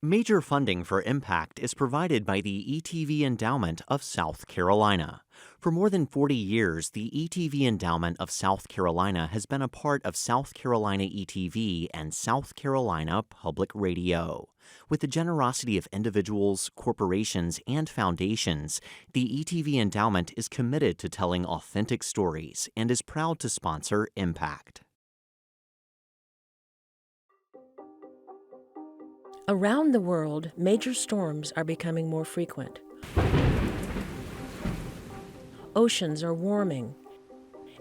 Major funding for impact is provided by the ETV Endowment of South Carolina. For more than 40 years, the ETV Endowment of South Carolina has been a part of South Carolina ETV and South Carolina Public Radio. With the generosity of individuals, corporations, and foundations, the ETV Endowment is committed to telling authentic stories and is proud to sponsor Impact. Around the world, major storms are becoming more frequent. Oceans are warming,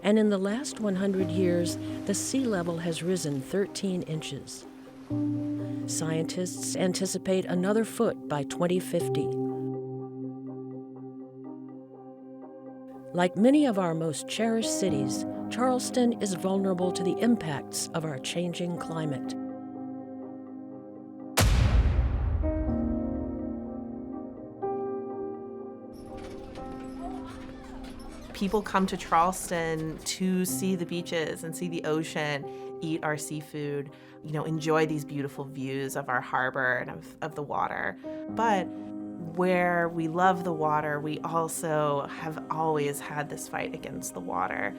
and in the last 100 years, the sea level has risen 13 inches. Scientists anticipate another foot by 2050. Like many of our most cherished cities, Charleston is vulnerable to the impacts of our changing climate. People come to Charleston to see the beaches and see the ocean, eat our seafood, enjoy these beautiful views of our harbor and of the water. But where we love the water, we also have always had this fight against the water.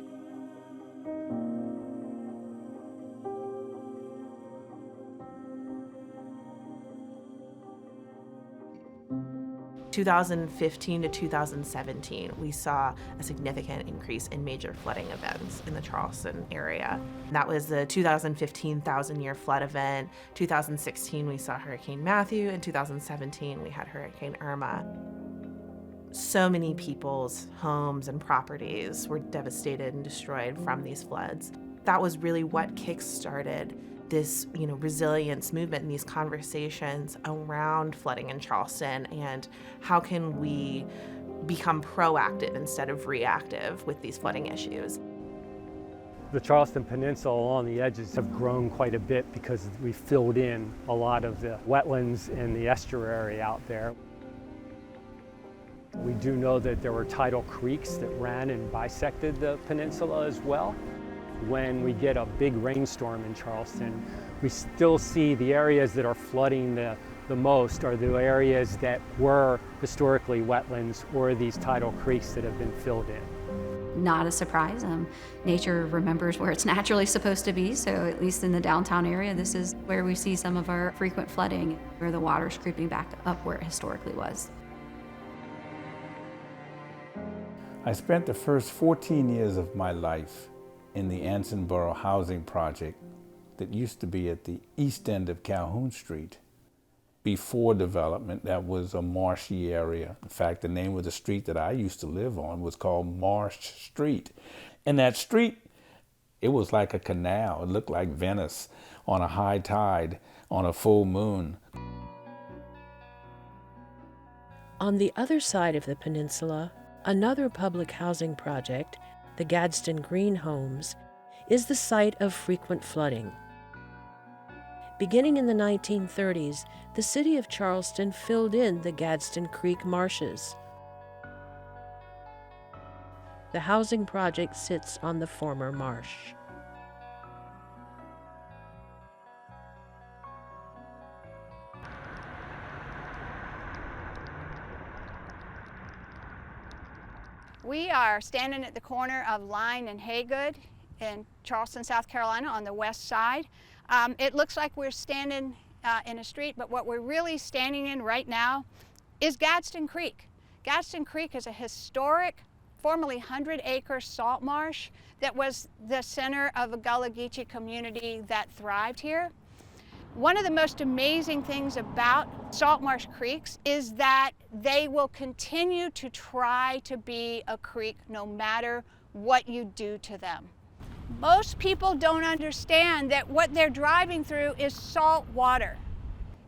2015 to 2017, we saw a significant increase in major flooding events in the Charleston area. That was the 2015 thousand-year flood event. 2016, we saw Hurricane Matthew. In 2017, we had Hurricane Irma. So many people's homes and properties were devastated and destroyed from these floods. That was really what kick-started this, resilience movement and these conversations around flooding in Charleston and how can we become proactive instead of reactive with these flooding issues. The Charleston Peninsula along the edges have grown quite a bit because we filled in a lot of the wetlands and the estuary out there. We do know that there were tidal creeks that ran and bisected the peninsula as well. When we get a big rainstorm in Charleston, we still see the areas that are flooding the most are the areas that were historically wetlands or these tidal creeks that have been filled in. Not a surprise. Nature remembers where it's naturally supposed to be, so at least in the downtown area, this is where we see some of our frequent flooding, where the water's creeping back up where it historically was. I spent the first 14 years of my life in the Ansonboro housing project that used to be at the east end of Calhoun Street. Before development, that was a marshy area. In fact, the name of the street that I used to live on was called Marsh Street. And that street, it was like a canal. It looked like Venice on a high tide, on a full moon. On the other side of the peninsula, another public housing project, the Gadsden Green Homes, is the site of frequent flooding. Beginning in the 1930s, the city of Charleston filled in the Gadsden Creek marshes. The housing project sits on the former marsh. We are standing at the corner of Line and Haygood in Charleston, South Carolina on the west side. It looks like we're standing in a street, but what we're really standing in right now is Gadsden Creek. Gadsden Creek is a historic, formerly 100-acre salt marsh that was the center of a Gullah Geechee community that thrived here. One of the most amazing things about salt marsh creeks is that they will continue to try to be a creek no matter what you do to them. Most people don't understand that what they're driving through is salt water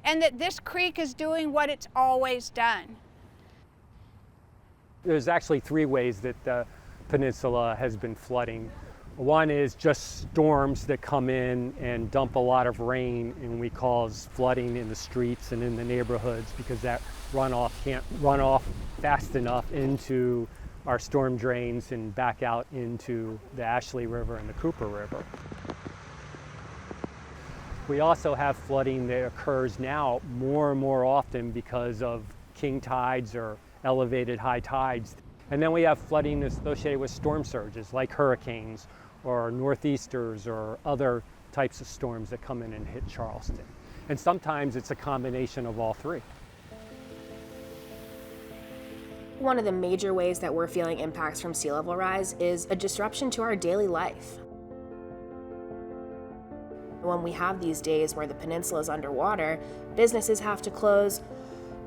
and that this creek is doing what it's always done. There's actually three ways that the peninsula has been flooding. One is just storms that come in and dump a lot of rain, and we cause flooding in the streets and in the neighborhoods because that runoff can't run off fast enough into our storm drains and back out into the Ashley River and the Cooper River. We also have flooding that occurs now more and more often because of king tides or elevated high tides. And then we have flooding associated with storm surges like hurricanes or northeasters or other types of storms that come in and hit Charleston. And sometimes it's a combination of all three. One of the major ways that we're feeling impacts from sea level rise is a disruption to our daily life. When we have these days where the peninsula is underwater, businesses have to close,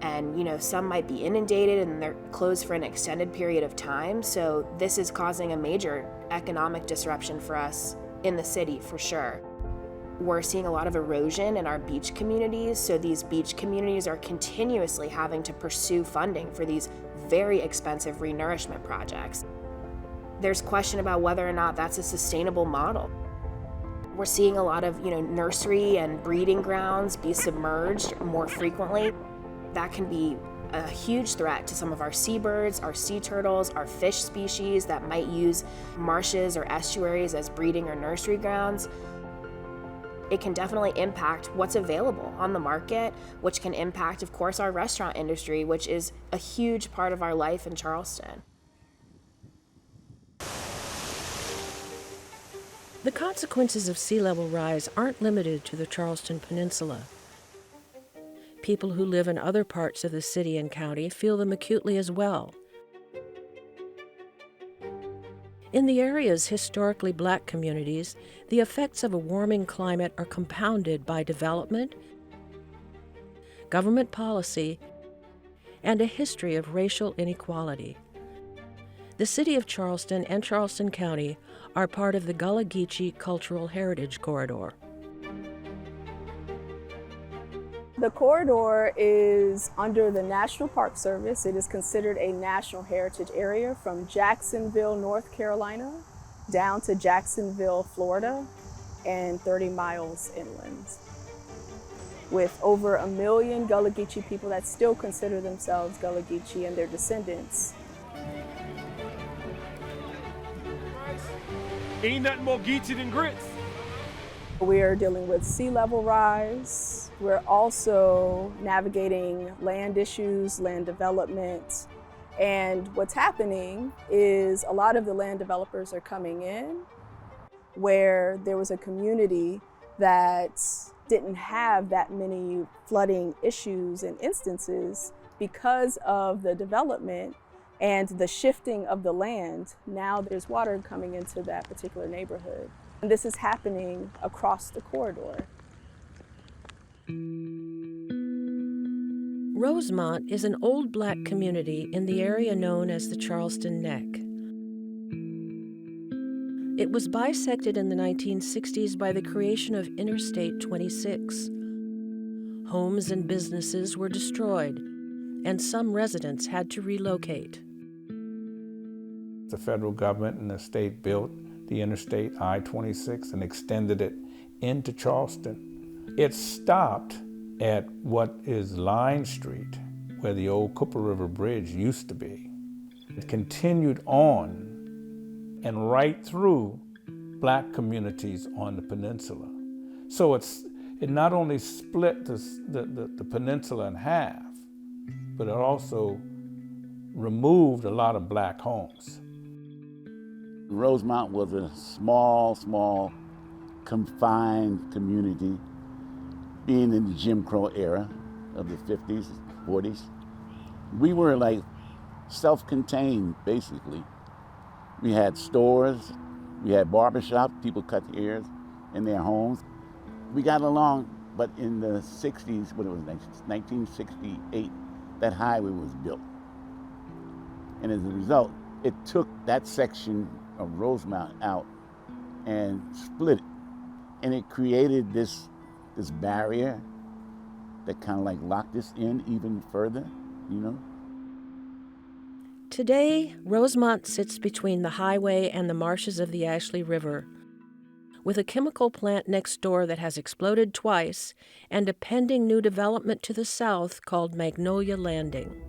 and some might be inundated and they're closed for an extended period of time. So this is causing a major economic disruption for us in the city, for sure. We're seeing a lot of erosion in our beach communities, so these beach communities are continuously having to pursue funding for these very expensive renourishment projects. There's question about whether or not that's a sustainable model. We're seeing a lot of nursery and breeding grounds be submerged more frequently. That can be a huge threat to some of our seabirds, our sea turtles, our fish species that might use marshes or estuaries as breeding or nursery grounds. It can definitely impact what's available on the market, which can impact, of course, our restaurant industry, which is a huge part of our life in Charleston. The consequences of sea level rise aren't limited to the Charleston Peninsula. People who live in other parts of the city and county feel them acutely as well. In the area's historically black communities, the effects of a warming climate are compounded by development, government policy, and a history of racial inequality. The city of Charleston and Charleston County are part of the Gullah Geechee Cultural Heritage Corridor. The corridor is under the National Park Service. It is considered a National Heritage Area from Jacksonville, North Carolina, down to Jacksonville, Florida, and 30 miles inland. With over 1 million Gullah Geechee people that still consider themselves Gullah Geechee and their descendants. Ain't nothing more Geechee than grits. We are dealing with sea level rise. We're also navigating land issues, land development. And what's happening is a lot of the land developers are coming in where there was a community that didn't have that many flooding issues and instances because of the development and the shifting of the land. Now there's water coming into that particular neighborhood. And this is happening across the corridor. Rosemont is an old black community in the area known as the Charleston Neck. It was bisected in the 1960s by the creation of Interstate 26. Homes and businesses were destroyed, and some residents had to relocate. The federal government and the state built the Interstate I-26 and extended it into Charleston. It stopped at what is Line Street, where the old Cooper River Bridge used to be. It continued on and right through black communities on the peninsula. So it not only split the peninsula in half, but it also removed a lot of black homes. Rosemont was a small, confined community, being in the Jim Crow era of the 50s, 40s. We were like self-contained, basically. We had stores, we had barbershops, people cut hairs in their homes. We got along, but in the 60s, when it was 1968, that highway was built. And as a result, it took that section of Rosemont out and split it. And it created this barrier that kind of like locked us in even further, Today, Rosemont sits between the highway and the marshes of the Ashley River, with a chemical plant next door that has exploded twice and a pending new development to the south called Magnolia Landing.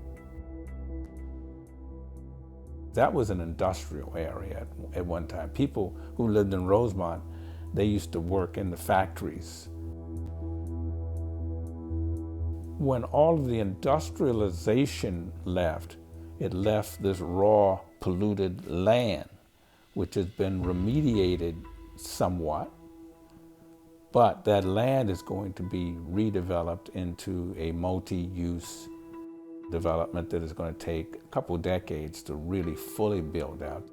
That was an industrial area at one time. People who lived in Rosemont, they used to work in the factories. When all of the industrialization left, it left this raw, polluted land, which has been remediated somewhat, but that land is going to be redeveloped into a multi-use development that is going to take a couple decades to really fully build out.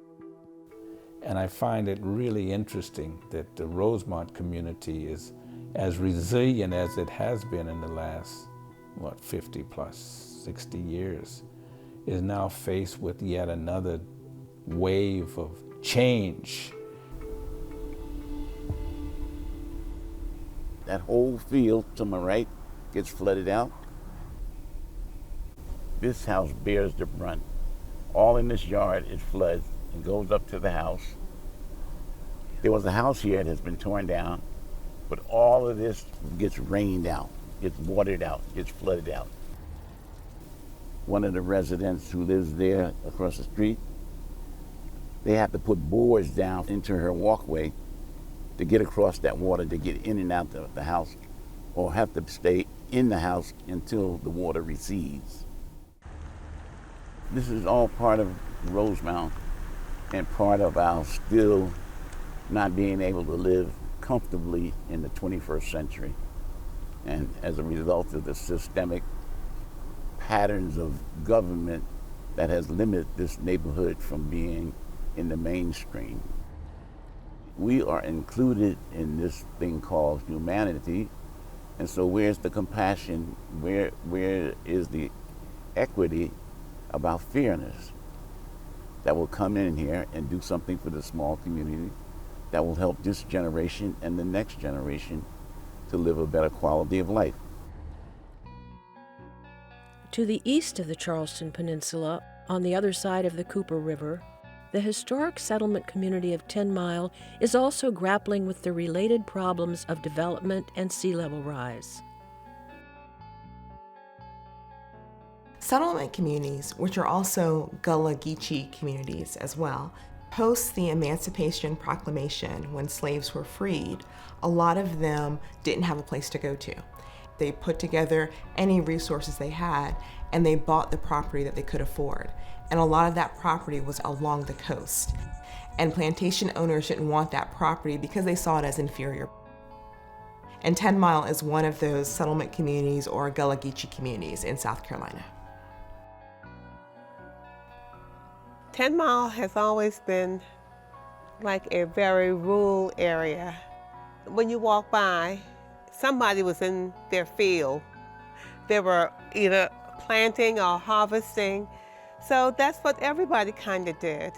And I find it really interesting that the Rosemont community is as resilient as it has been in the last, 50 plus, 60 years, is now faced with yet another wave of change. That whole field to my right gets flooded out. This house bears the brunt. All in this yard is floods and goes up to the house. There was a house here that has been torn down, but all of this gets rained out, gets watered out, gets flooded out. One of the residents who lives there across the street, they have to put boards down into her walkway to get across that water to get in and out of the house, or have to stay in the house until the water recedes. This is all part of Rosemont and part of our still not being able to live comfortably in the 21st century. And as a result of the systemic patterns of government that has limited this neighborhood from being in the mainstream. We are included in this thing called humanity, and so where's the compassion? Where is the equity about fairness that will come in here and do something for the small community that will help this generation and the next generation to live a better quality of life? To the east of the Charleston Peninsula, on the other side of the Cooper River, the historic settlement community of 10 Mile is also grappling with the related problems of development and sea level rise. Settlement communities, which are also Gullah Geechee communities as well, post the Emancipation Proclamation, when slaves were freed, a lot of them didn't have a place to go to. They put together any resources they had, and they bought the property that they could afford. And a lot of that property was along the coast. And plantation owners didn't want that property because they saw it as inferior. And 10 Mile is one of those settlement communities or Gullah Geechee communities in South Carolina. 10 Mile has always been like a very rural area. When you walk by, somebody was in their field. They were either planting or harvesting. So that's what everybody kind of did.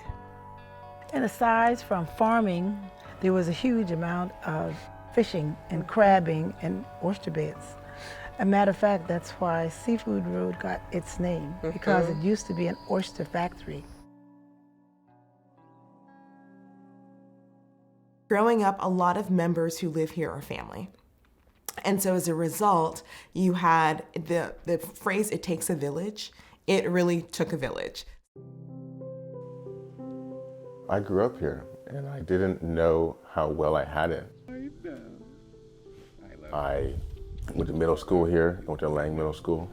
And aside from farming, there was a huge amount of fishing and crabbing and oyster beds. As a matter of fact, that's why Seafood Road got its name, because it used to be an oyster factory. Growing up, a lot of members who live here are family. And so as a result, you had the phrase, "it takes a village." It really took a village. I grew up here, and I didn't know how well I had it. I went to middle school here. I went to Lang Middle School.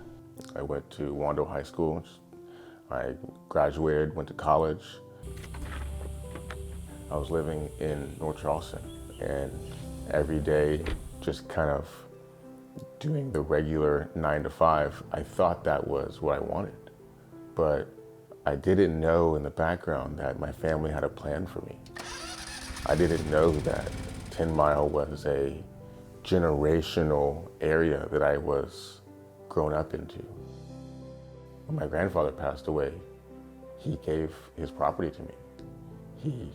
I went to Wando High School. I graduated, went to college. I was living in North Charleston, and every day just kind of doing the regular 9 to 5, I thought that was what I wanted. But I didn't know in the background that my family had a plan for me. I didn't know that 10 Mile was a generational area that I was grown up into. When my grandfather passed away, he gave his property to me. He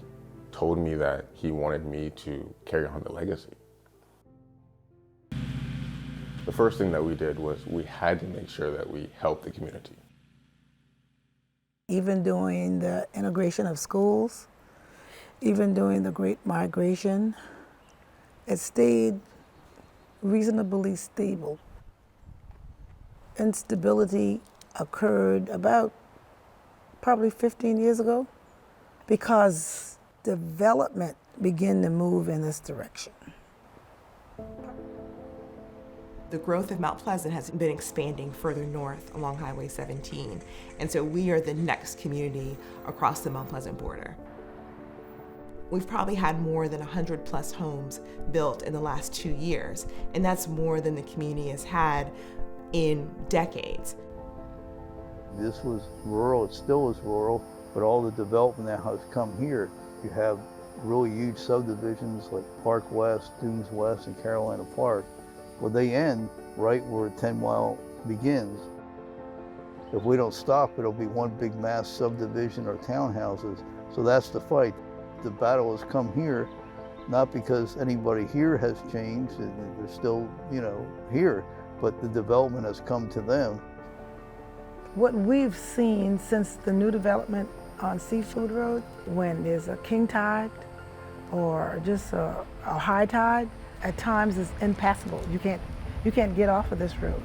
told me that he wanted me to carry on the legacy. The first thing that we did was we had to make sure that we helped the community. Even during the integration of schools, even during the Great Migration, it stayed reasonably stable. Instability occurred about probably 15 years ago because development began to move in this direction. The The growth of Mount Pleasant has been expanding further north along Highway 17, and so we are the next community across the Mount Pleasant border. We've probably had more than 100 plus homes built in the last 2 years, and that's more than the community has had in decades. This was rural, it still is rural, but all the development that has come here, you have really huge subdivisions like Park West, Dunes West, and Carolina Park. Well, they end right where 10 Mile begins. If we don't stop, it'll be one big mass subdivision or townhouses. So that's the fight. The battle has come here, not because anybody here has changed, and they're still, here, but the development has come to them. What we've seen since the new development on Seafood Road, when there's a king tide or just a high tide, at times it's impassable. You can't get off of this road.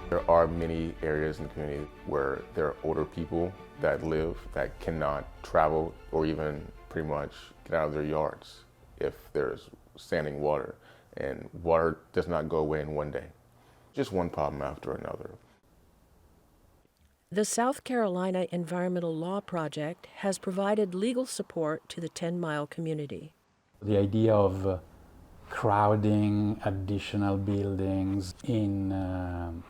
There are many areas in the community where there are older people that live that cannot travel or even pretty much get out of their yards if there's standing water. And water does not go away in one day. Just one problem after another. The South Carolina Environmental Law Project has provided legal support to the 10 Mile community. The idea of crowding additional buildings in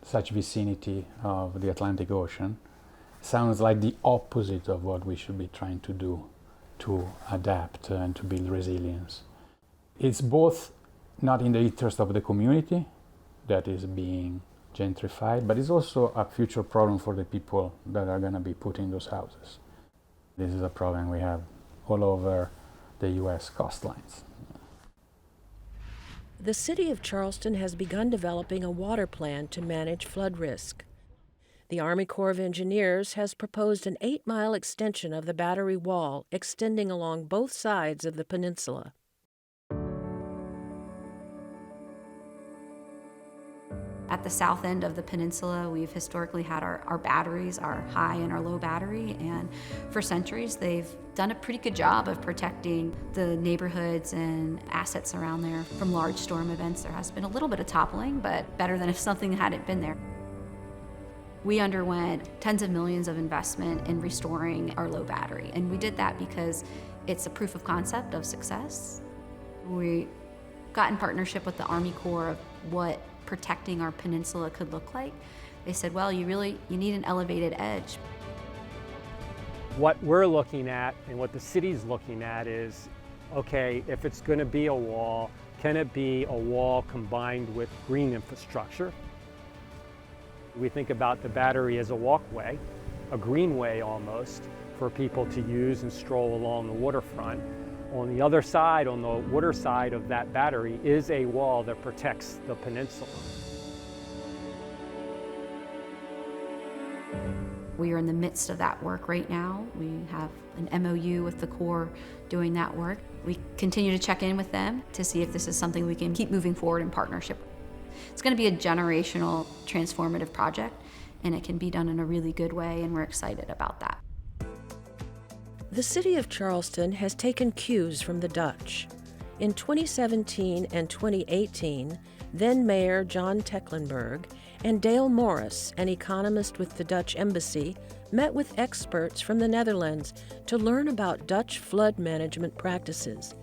such vicinity of the Atlantic Ocean sounds like the opposite of what we should be trying to do to adapt and to build resilience. It's both not in the interest of the community that is being gentrified, but it's also a future problem for the people that are going to be put in those houses. This is a problem we have all over the U.S. coastlines. The city of Charleston has begun developing a water plan to manage flood risk. The Army Corps of Engineers has proposed an 8-mile extension of the Battery Wall extending along both sides of the peninsula. At the south end of the peninsula, we've historically had our batteries, our high and our low battery, and for centuries they've done a pretty good job of protecting the neighborhoods and assets around there from large storm events. There has been a little bit of toppling, but better than if something hadn't been there. We underwent tens of millions of investment in restoring our low battery, and we did that because it's a proof of concept of success. We got in partnership with the Army Corps of what protecting our peninsula could look like. They said, well, you need an elevated edge. What we're looking at and what the city's looking at is, okay, if it's going to be a wall, can it be a wall combined with green infrastructure? We think about the battery as a walkway, a greenway almost, for people to use and stroll along the waterfront. On the other side, on the water side of that battery, is a wall that protects the peninsula. We are in the midst of that work right now. We have an MOU with the Corps doing that work. We continue to check in with them to see if this is something we can keep moving forward in partnership. It's going to be a generational, transformative project, and it can be done in a really good way, and we're excited about that. The city of Charleston has taken cues from the Dutch. In 2017 and 2018, then Mayor John Tecklenburg and Dale Morris, an economist with the Dutch Embassy, met with experts from the Netherlands to learn about Dutch flood management practices.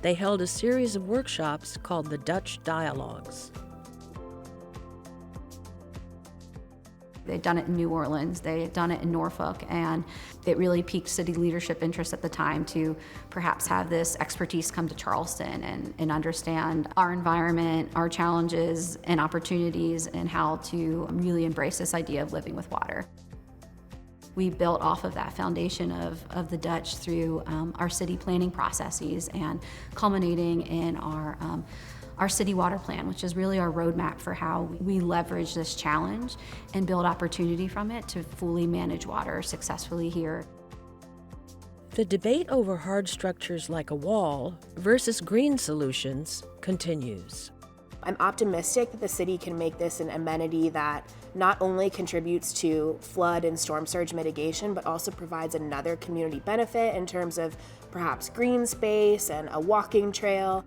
They held a series of workshops called the Dutch Dialogues. They'd done it in New Orleans, they had done it in Norfolk, and it really piqued city leadership interest at the time to perhaps have this expertise come to Charleston and understand our environment, our challenges and opportunities, and how to really embrace this idea of living with water. We built off of that foundation of the Dutch through our city planning processes and culminating in our city water plan, which is really our roadmap for how we leverage this challenge and build opportunity from it to fully manage water successfully here. The debate over hard structures like a wall versus green solutions continues. I'm optimistic that the city can make this an amenity that not only contributes to flood and storm surge mitigation, but also provides another community benefit in terms of perhaps green space and a walking trail.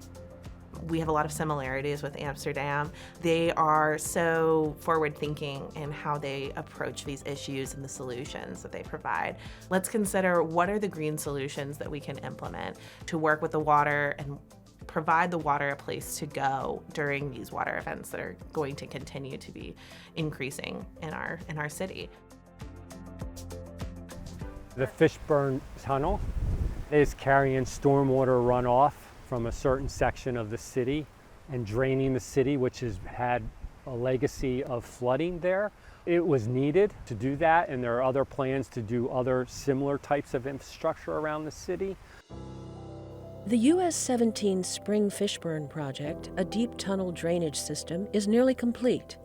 We have a lot of similarities with Amsterdam. They are so forward-thinking in how they approach these issues and the solutions that they provide. Let's consider what are the green solutions that we can implement to work with the water and provide the water a place to go during these water events that are going to continue to be increasing in our city. The Fishburne Tunnel is carrying stormwater runoff from a certain section of the city and draining the city, which has had a legacy of flooding there. It was needed to do that, and there are other plans to do other similar types of infrastructure around the city. The US 17 Spring Fishburne project, a deep tunnel drainage system, is nearly complete.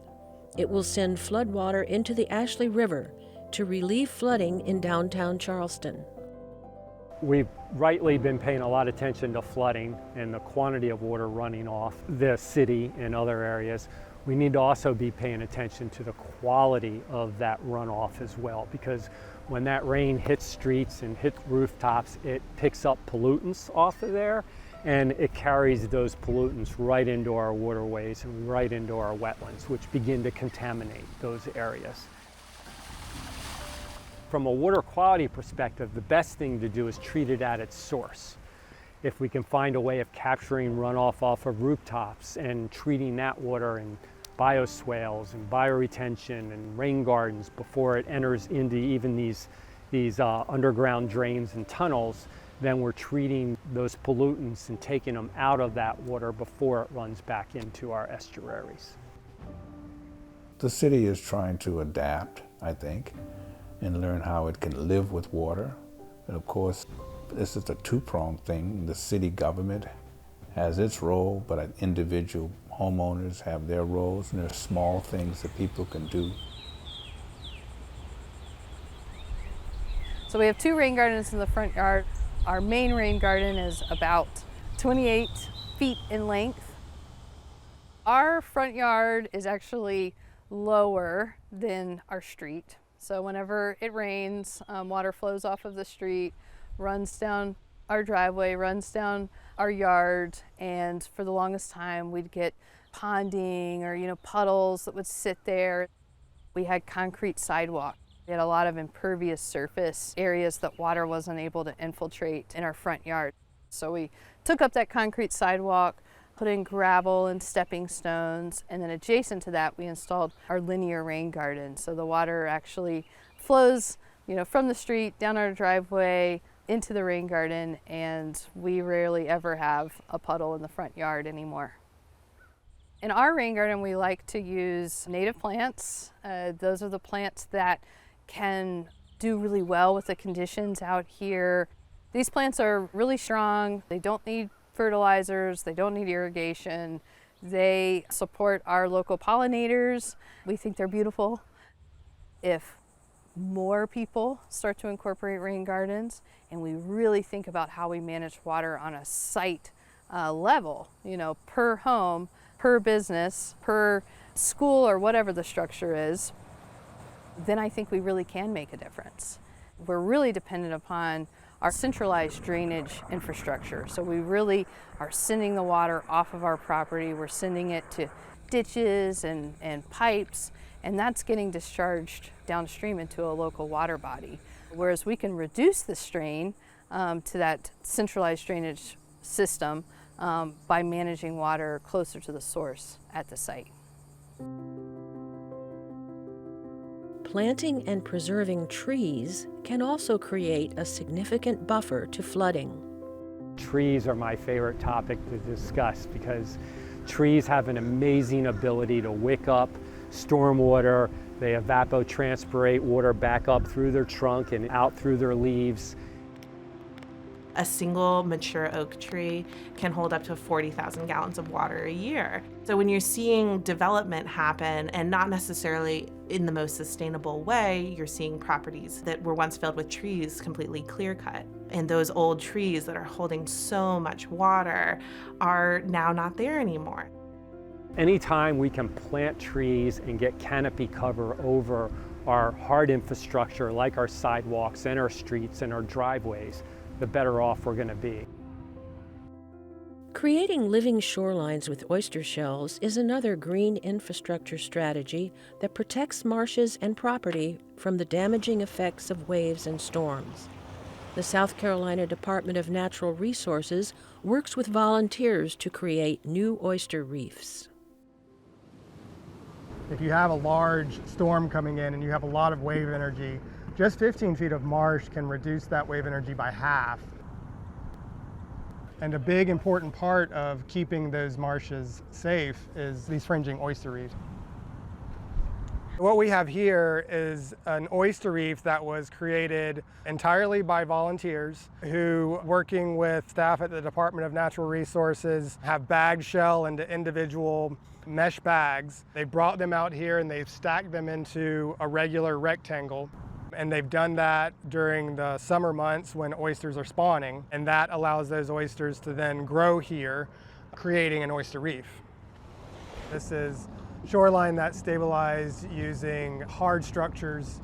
It will send floodwater into the Ashley River to relieve flooding in downtown Charleston. We've rightly been paying a lot of attention to flooding and the quantity of water running off the city and other areas. We need to also be paying attention to the quality of that runoff as well, because when that rain hits streets and hits rooftops, it picks up pollutants off of there, and it carries those pollutants right into our waterways and right into our wetlands, which begin to contaminate those areas. From a water quality perspective, the best thing to do is treat it at its source. If we can find a way of capturing runoff off of rooftops and treating that water in bioswales and bioretention and rain gardens before it enters into even these underground drains and tunnels, then we're treating those pollutants and taking them out of that water before it runs back into our estuaries. The city is trying to adapt, I think, and learn how it can live with water. And of course, this is a two-pronged thing. The city government has its role, but individual homeowners have their roles, and there's small things that people can do. So we have 2 rain gardens in the front yard. Our main rain garden is about 28 feet in length. Our front yard is actually lower than our street. So whenever it rains, water flows off of the street, runs down our driveway, runs down our yard, and for the longest time we'd get ponding or puddles that would sit there. We had concrete sidewalk. We had a lot of impervious surface areas that water wasn't able to infiltrate in our front yard. So we took up that concrete sidewalk, put in gravel and stepping stones, and then adjacent to that we installed our linear rain garden. So the water actually flows from the street down our driveway into the rain garden, and we rarely ever have a puddle in the front yard anymore. In our rain garden, we like to use native plants. Those are the plants that can do really well with the conditions out here. These plants are really strong. They don't need fertilizers, they don't need irrigation. They support our local pollinators. We think they're beautiful. If more people start to incorporate rain gardens, and we really think about how we manage water on a site level, per home, per business, per school, or whatever the structure is, then I think we really can make a difference. We're really dependent upon our centralized drainage infrastructure. So we really are sending the water off of our property. We're sending it to ditches and pipes, and that's getting discharged downstream into a local water body. Whereas we can reduce the strain to that centralized drainage system by managing water closer to the source at the site. Planting and preserving trees can also create a significant buffer to flooding. Trees are my favorite topic to discuss because trees have an amazing ability to wick up stormwater. They evapotranspirate water back up through their trunk and out through their leaves. A single mature oak tree can hold up to 40,000 gallons of water a year. So when you're seeing development happen, and not necessarily in the most sustainable way, you're seeing properties that were once filled with trees completely clear cut. And those old trees that are holding so much water are now not there anymore. Anytime we can plant trees and get canopy cover over our hard infrastructure like our sidewalks and our streets and our driveways, the better off we're going to be. Creating living shorelines with oyster shells is another green infrastructure strategy that protects marshes and property from the damaging effects of waves and storms. The South Carolina Department of Natural Resources works with volunteers to create new oyster reefs. If you have a large storm coming in and you have a lot of wave energy, just 15 feet of marsh can reduce that wave energy by half. And a big important part of keeping those marshes safe is these fringing oyster reefs. What we have here is an oyster reef that was created entirely by volunteers who, working with staff at the Department of Natural Resources, have bagged shell into individual mesh bags. They brought them out here and they've stacked them into a regular rectangle. And they've done that during the summer months when oysters are spawning, and that allows those oysters to then grow here, creating an oyster reef. This is shoreline that's stabilized using hard structures,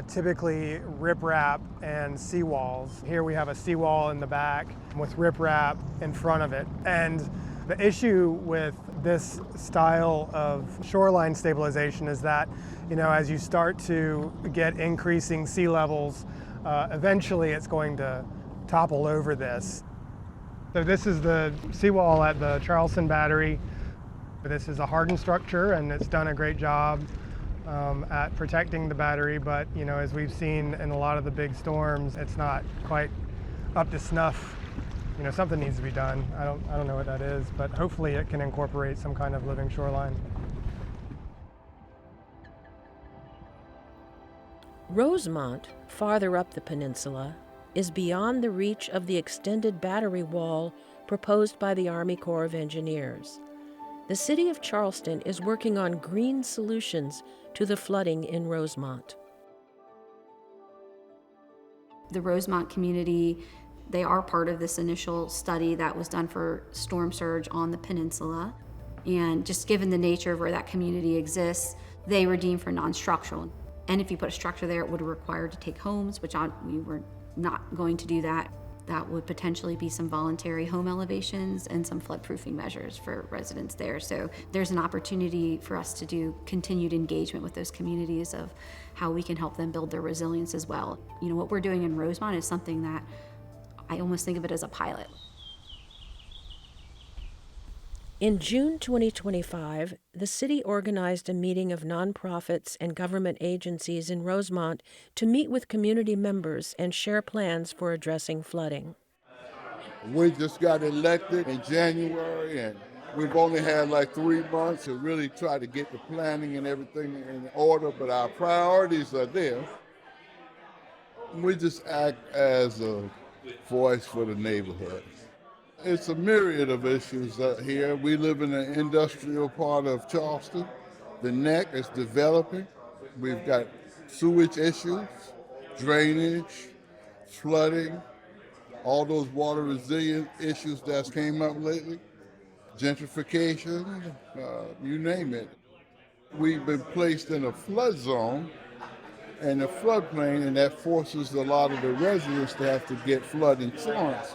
typically riprap and seawalls. Here we have a seawall in the back with riprap in front of it. And the issue with this style of shoreline stabilization is that, as you start to get increasing sea levels, eventually it's going to topple over this. So this is the seawall at the Charleston Battery. This is a hardened structure and it's done a great job at protecting the battery, but as we've seen in a lot of the big storms, it's not quite up to snuff. Something needs to be done. I don't know what that is, but hopefully it can incorporate some kind of living shoreline. Rosemont, farther up the peninsula, is beyond the reach of the extended battery wall proposed by the Army Corps of Engineers. The city of Charleston is working on green solutions to the flooding in Rosemont. The Rosemont community, they are part of this initial study that was done for storm surge on the peninsula. And just given the nature of where that community exists, they were deemed for non-structural. And if you put a structure there, it would require to take homes, which we were not going to do that. That would potentially be some voluntary home elevations and some floodproofing measures for residents there. So there's an opportunity for us to do continued engagement with those communities of how we can help them build their resilience as well. What we're doing in Rosemont is something that I almost think of it as a pilot. In June 2025, the city organized a meeting of nonprofits and government agencies in Rosemont to meet with community members and share plans for addressing flooding. We just got elected in January, and we've only had like 3 months to really try to get the planning and everything in order, but our priorities are there. We just act as a voice for the neighborhood. It's a myriad of issues here. We live in an industrial part of Charleston. The neck is developing. We've got sewage issues, drainage, flooding, all those water resilient issues that came up lately, gentrification, you name it. We've been placed in a flood zone and a floodplain, and that forces a lot of the residents to have to get flood insurance,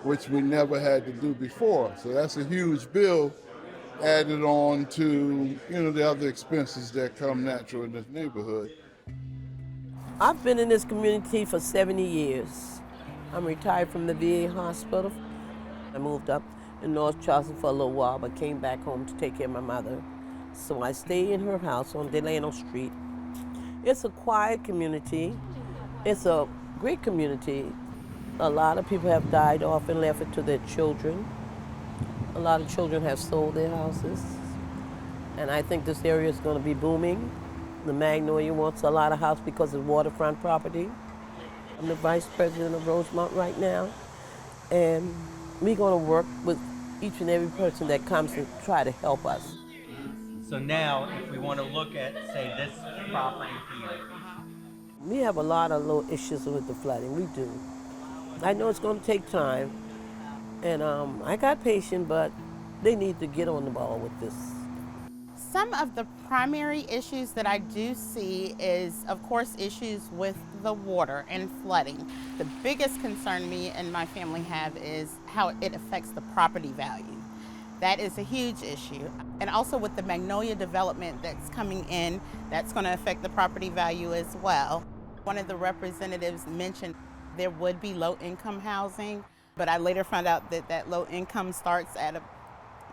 which we never had to do before. So that's a huge bill added on to, the other expenses that come natural in this neighborhood. I've been in this community for 70 years. I'm retired from the VA hospital. I moved up in North Charleston for a little while, but came back home to take care of my mother. So I stay in her house on Delano Street. It's a quiet community. It's a great community. A lot of people have died off and left it to their children. A lot of children have sold their houses. And I think this area is going to be booming. The Magnolia wants a lot of house because of waterfront property. I'm the vice president of Rosemont right now. And we're going to work with each and every person that comes to try to help us. So now, if we want to look at, say, this property here. We have a lot of little issues with the flooding, we do. I know it's going to take time, and I got patience, but they need to get on the ball with this Some of the primary issues that I do see is, of course, issues with the water and flooding. The biggest concern me and my family have is how it affects the property value. That is a huge issue. And also with the Magnolia development that's coming in, that's going to affect the property value as well. One of the representatives mentioned there would be low-income housing, but I later found out that that low income starts at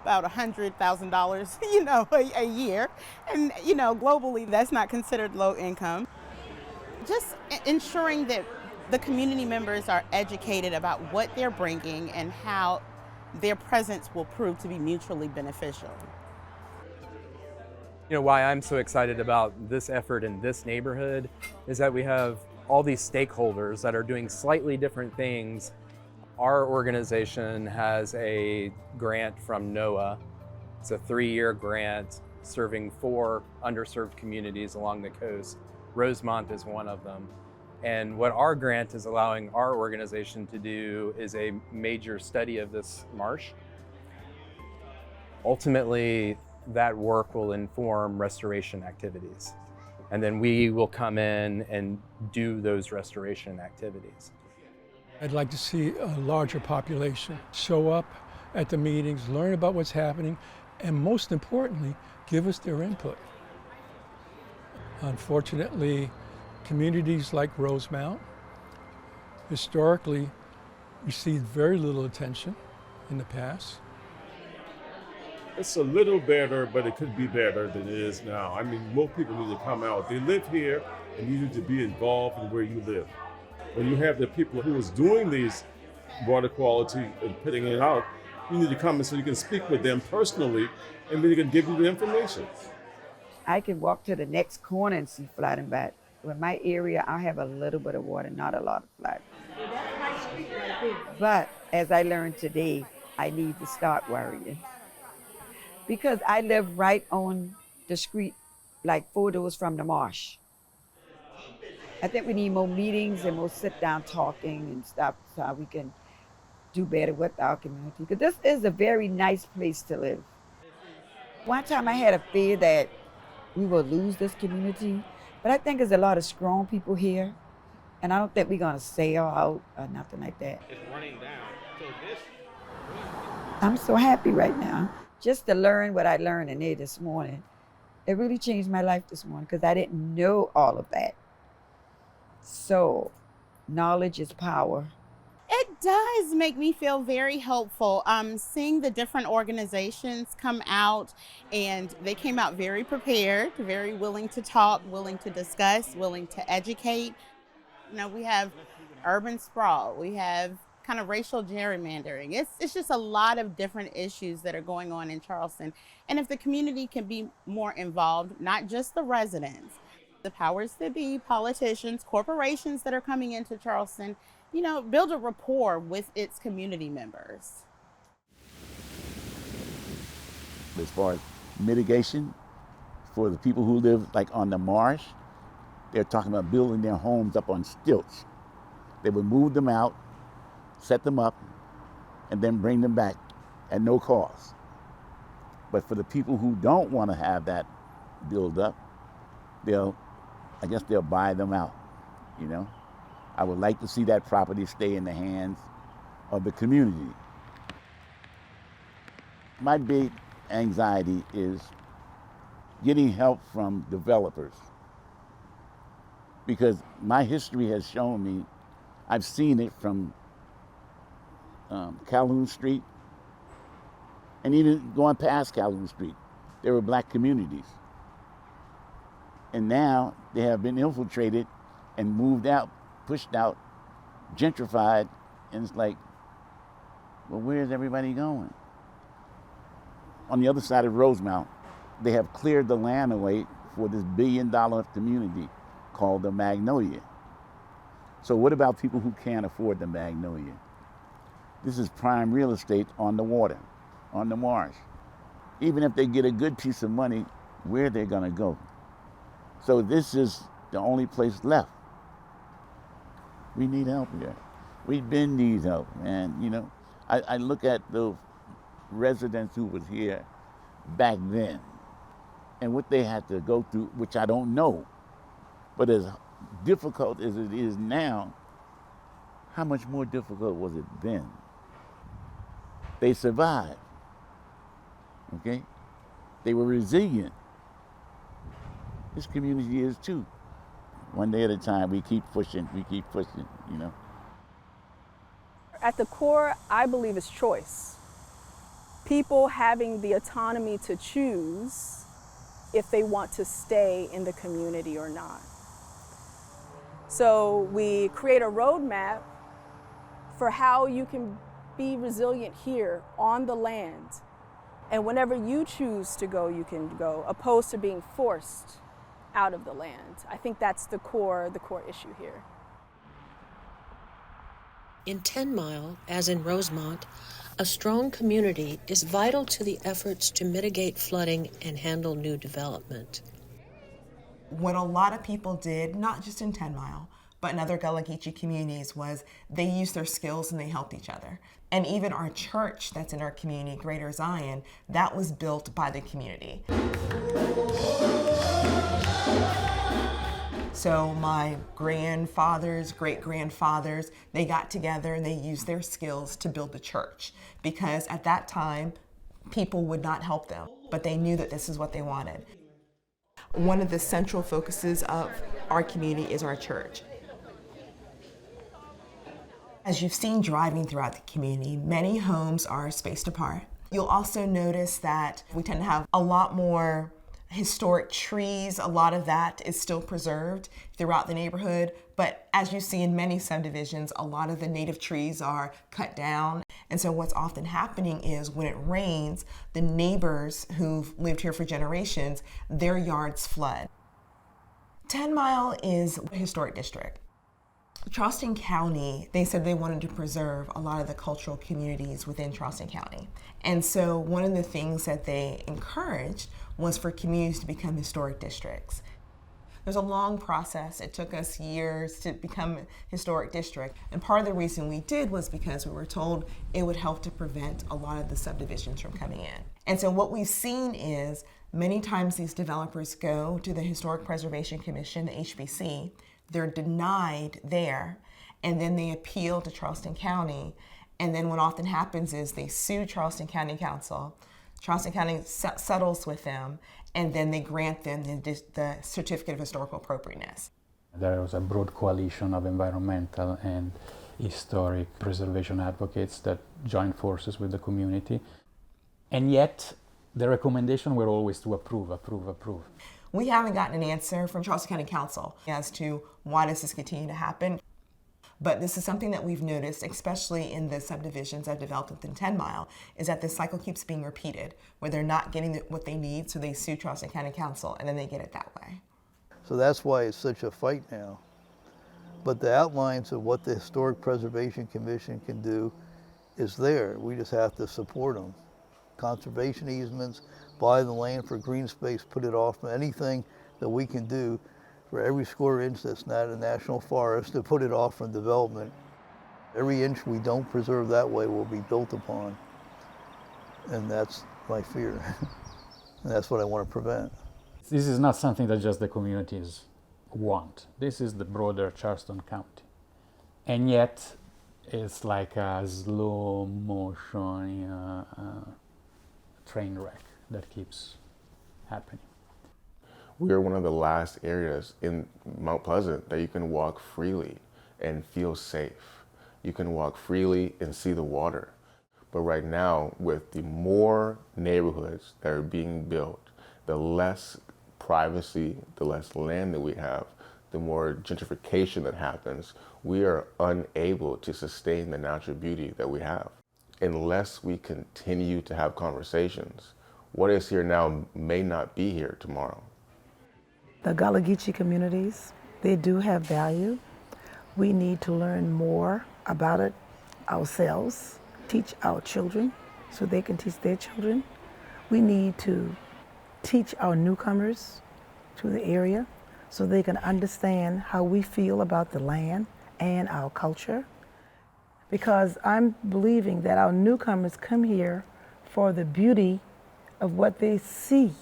about $100,000, a year. And, globally, that's not considered low income. Just ensuring that the community members are educated about what they're bringing and how their presence will prove to be mutually beneficial. Why I'm so excited about this effort in this neighborhood is that we have all these stakeholders that are doing slightly different things. Our organization has a grant from NOAA. It's a 3-year grant serving 4 underserved communities along the coast. Rosemont is one of them. And what our grant is allowing our organization to do is a major study of this marsh. Ultimately, that work will inform restoration activities. And then we will come in and do those restoration activities. I'd like to see a larger population show up at the meetings, learn about what's happening, and most importantly, give us their input. Unfortunately, communities like Rosemont historically received very little attention in the past. It's a little better, but it could be better than it is now. I mean, more people need to come out. They live here and you need to be involved in where you live. When you have the people who is doing these water quality and putting it out, you need to come in so you can speak with them personally and then they can give you the information. I can walk to the next corner and see flooding, but in my area, I have a little bit of water, not a lot of flood. But as I learned today, I need to start worrying. Because I live right on the street, like 4 doors from the marsh. I think we need more meetings and more sit-down talking and stuff so we can do better with our community. Because this is a very nice place to live. One time I had a fear that we will lose this community, but I think there's a lot of strong people here, and I don't think we're gonna sail out or nothing like that. It's running down. So this. I'm so happy right now. Just to learn what I learned in there this morning, it really changed my life this morning because I didn't know all of that. So, knowledge is power. It does make me feel very hopeful. Seeing the different organizations come out, and they came out very prepared, very willing to talk, willing to discuss, willing to educate. We have urban sprawl, we have kind of racial gerrymandering. It's just a lot of different issues that are going on in Charleston. And if the community can be more involved, not just the residents, the powers that be, politicians, corporations that are coming into Charleston, build a rapport with its community members. As far as mitigation for the people who live like on the marsh, they're talking about building their homes up on stilts. They would move them out, set them up, and then bring them back at no cost. But for the people who don't want to have that build up, they'll buy them out, I would like to see that property stay in the hands of the community. My big anxiety is getting help from developers, because my history has shown me, I've seen it from Calhoun Street, and even going past Calhoun Street, there were black communities. And now they have been infiltrated and moved out, pushed out, gentrified, and it's like, well, where's everybody going? On the other side of Rosemont, they have cleared the land away for this $1 billion community called the Magnolia. So what about people who can't afford the Magnolia? This is prime real estate on the water, on the marsh. Even if they get a good piece of money, where are they gonna go? So this is the only place left. We need help here. We've been need help, man. I look at the residents who was here back then, and what they had to go through, which I don't know, but as difficult as it is now, how much more difficult was it then? They survived, okay? They were resilient. This community is too. One day at a time, we keep pushing, you know? At the core, I believe is choice. People having the autonomy to choose if they want to stay in the community or not. So we create a roadmap for how you can be resilient here on the land. And whenever you choose to go, you can go, opposed to being forced out of the land. I think that's the core issue here. In 10 Mile, as in Rosemont, a strong community is vital to the efforts to mitigate flooding and handle new development. What a lot of people did, not just in 10 Mile, but in other Gullah Geechee communities, was they used their skills and they helped each other. And even our church that's in our community, Greater Zion, that was built by the community. So my grandfathers, great-grandfathers, they got together and they used their skills to build the church, because at that time, people would not help them, but they knew that this is what they wanted. One of the central focuses of our community is our church. As you've seen driving throughout the community, many homes are spaced apart. You'll also notice that we tend to have a lot more historic trees. A lot of that is still preserved throughout the neighborhood, but as you see in many subdivisions, a lot of the native trees are cut down. And so what's often happening is when it rains, the neighbors who've lived here for generations, their yards flood. 10 Mile is a historic district. Charleston County, they said they wanted to preserve a lot of the cultural communities within Charleston County. And so one of the things that they encouraged was for communities to become historic districts. There's a long process. It took us years to become a historic district. And part of the reason we did was because we were told it would help to prevent a lot of the subdivisions from coming in. And so what we've seen is many times these developers go to the Historic Preservation Commission, the HPC, they're denied there, and then they appeal to Charleston County. And then what often happens is they sue Charleston County Council. Charleston County settles with them, and then they grant them the Certificate of Historical Appropriateness. There was a broad coalition of environmental and historic preservation advocates that joined forces with the community. And yet, the recommendation were always to approve. We haven't gotten an answer from Charleston County Council as to why does this continue to happen. But this is something that we've noticed, especially in the subdivisions I've developed within 10 Mile, is that this cycle keeps being repeated, where they're not getting what they need, so they sue Charleston County Council, and then they get it that way. So that's why it's such a fight now. But the outlines of what the Historic Preservation Commission can do is there. We just have to support them. Conservation easements, buy the land for green space, put it off, anything that we can do for every square inch that's not a national forest to put it off from development. Every inch we don't preserve that way will be built upon. And that's my fear. And that's what I want to prevent. This is not something that just the communities want. This is the broader Charleston County. And yet, it's like a slow motion train wreck that keeps happening. We are one of the last areas in Mount Pleasant that you can walk freely and feel safe. You can walk freely and see the water. But right now, with the more neighborhoods that are being built, the less privacy, the less land that we have, the more gentrification that happens, we are unable to sustain the natural beauty that we have. Unless we continue to have conversations, what is here now may not be here tomorrow. The Gullah Geechee communities, they do have value. We need to learn more about it ourselves, teach our children so they can teach their children. We need to teach our newcomers to the area so they can understand how we feel about the land and our culture. Because I'm believing that our newcomers come here for the beauty of what they see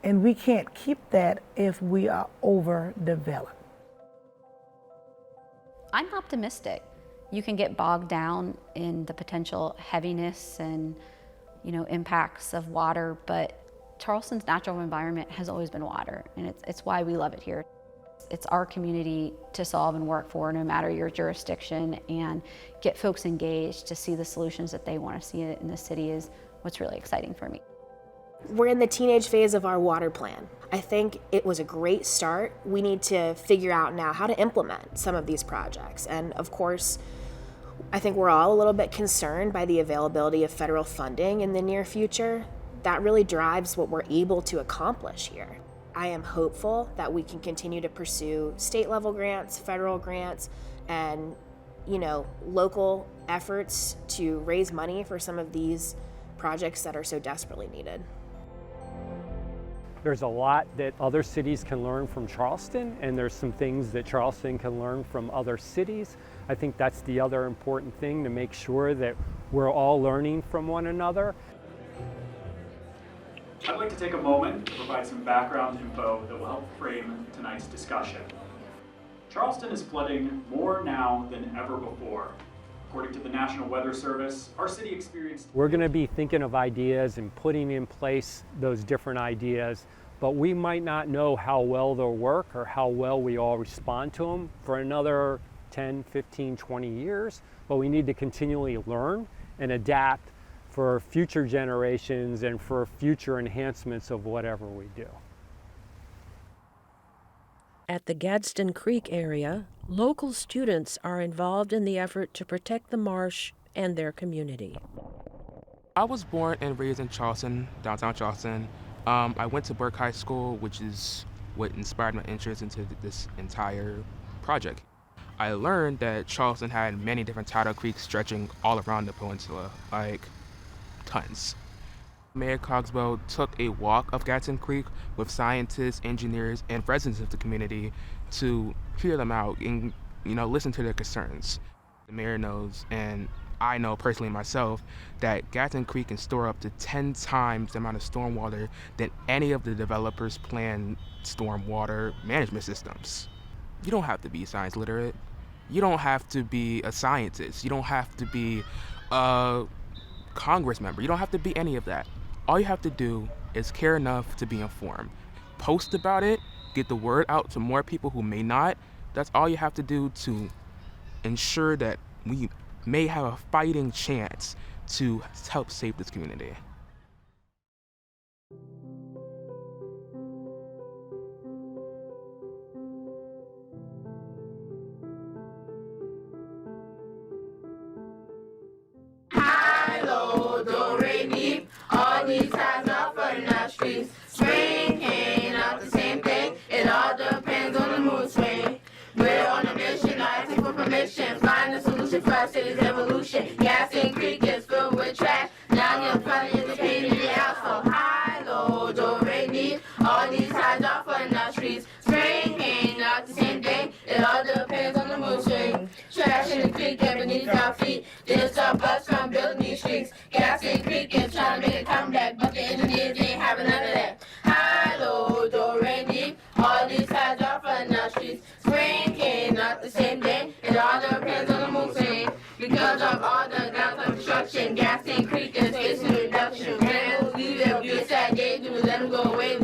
And we can't keep that if we are overdeveloped. I'm optimistic. You can get bogged down in the potential heaviness and impacts of water, but Charleston's natural environment has always been water, and it's why we love it here. It's our community to solve and work for, no matter your jurisdiction, and get folks engaged to see the solutions that they want to see in the city is what's really exciting for me. We're in the teenage phase of our water plan. I think it was a great start. We need to figure out now how to implement some of these projects. And of course, I think we're all a little bit concerned by the availability of federal funding in the near future. That really drives what we're able to accomplish here. I am hopeful that we can continue to pursue state level grants, federal grants, and local efforts to raise money for some of these projects that are so desperately needed. There's a lot that other cities can learn from Charleston, and there's some things that Charleston can learn from other cities. I think that's the other important thing, to make sure that we're all learning from one another. I'd like to take a moment to provide some background info that will help frame tonight's discussion. Charleston is flooding more now than ever before. According to the National Weather Service, our city experienced... We're going to be thinking of ideas and putting in place those different ideas, but we might not know how well they'll work or how well we all respond to them for another 10, 15, 20 years, but we need to continually learn and adapt for future generations and for future enhancements of whatever we do. At the Gadsden Creek area, local students are involved in the effort to protect the marsh and their community. I was born and raised in Charleston, downtown Charleston. I went to Burke High School, which is what inspired my interest into this entire project. I learned that Charleston had many different tidal creeks stretching all around the peninsula, like tons. Mayor Cogswell took a walk of Gadsden Creek with scientists, engineers, and residents of the community to hear them out and listen to their concerns. The mayor knows, and I know personally myself, that Gadsden Creek can store up to 10 times the amount of stormwater than any of the developers' planned stormwater management systems. You don't have to be science literate. You don't have to be a scientist. You don't have to be a Congress member. You don't have to be any of that. All you have to do is care enough to be informed. Post about it, get the word out to more people who may not. That's all you have to do to ensure that we may have a fighting chance to help save this community. All these times are flooding our streets. Spring came, not the same thing. It all depends on the mood swing. We're on a mission, asking for permission. Find a solution for our city's evolution. Gadsden Creek is filled with trash. Now you're flooding is a pain in the ass. So high, low, do, re, mi. All these times are flooding our streets. Spring came, not the same thing. It all depends on the mood swing. Trash in the creek and beneath our feet. Didn't stop us from building these streets. Gadsden Creek is trying to make a comeback, but the engineers ain't having none of that. High, low, do, re, mi. All these tides are flooding our streets. Spring came, not the same day. It all depends on the mood swing. Because of all the downtown construction, Gadsden Creek is facing reduction. When we leave, it'll be a sad day. Do let them go away.